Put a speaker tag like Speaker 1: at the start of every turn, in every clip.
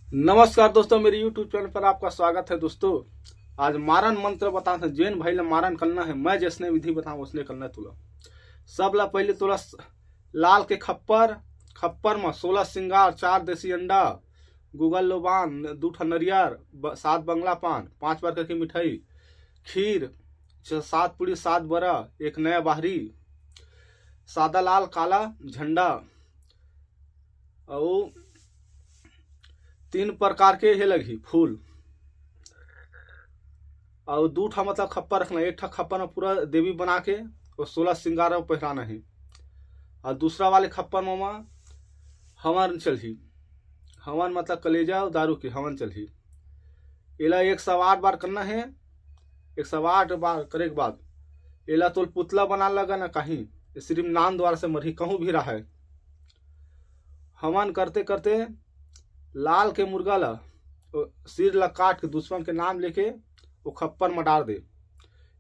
Speaker 1: नमस्कार दोस्तों, मेरे YouTube चैनल पर आपका स्वागत है। दोस्तों आज मारन मंत्र बताते हैं। जैन भाई ला मारन करना है, मैं जैसने विधि बताऊं उसने करना है। तुला सब ला पहले तुला लाल के खप्पर खप्पर में 16 सिंगार, 4 देसी अंडा, गूगल लोबान, 2 नरियर, 7 बंगला पान, 5 प्रकार की मिठाई, खीर, 7 पूरी, 7 बरा, एक नया बाहरी, सादा लाल काला झंडा और 3 प्रकार के हे लगी फूल और 2 ठा मतलब खप्पर रखना। एक ठा खप्पर में पूरा देवी बना के और 16 श्रृंगार पहराना है और दूसरा वाले खप्पर में हवन चलही। हवन मतलब कलेजा और दारू की हवन चलही। एला 108 बार करना है। 108 बार करे के बाद एला तो पुतला बना लगा ना, कहीं सिर्फ नाम द्वारा से मरी कहूँ भी रहा है। हवन करते करते लाल के मुर्गा ला सिर ला काट के दुश्मन के नाम लेके वो खप्पर में डाल दे।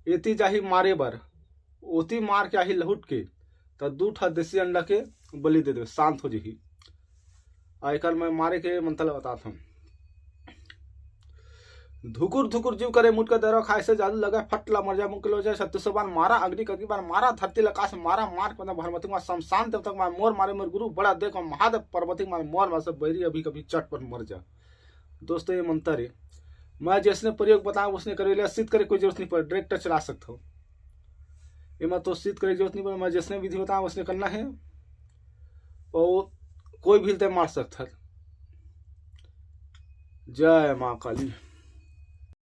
Speaker 1: एती जाही मारे बर, ओती मार के आही लहुट के तो 2 ठा देसी अंडा के बलि दे दे, शांत हो जही। आयकर मैं मारे के मंत्र बताता हूँ। धुकुर धुकुर जीव करे मुठ का दरो खाए से जादू लगा फटला मर जा मुक्लो जाए 36 बार मारा अग्नि कति बार मारा धरती लकाश मारा मार के भरमती में शमशान तब तक मोर मारे मोर गुरु बड़ा देखो महादेव पर्वती मार मोर में सब बैरी अभी कभी चट पर मर जा। दोस्तों ये मंत्र है, मैं जिसने प्रयोग बताया उसने करे, सिद्ध करे कोई जरूरत नहीं पड़े, डायरेक्ट चला सकता हो। ये तो सिद्ध करे जरूरत नहीं पड़े, मैं जिसने विधि बताया उसने करना है और कोई भी मार सकता है। जय माँ काली।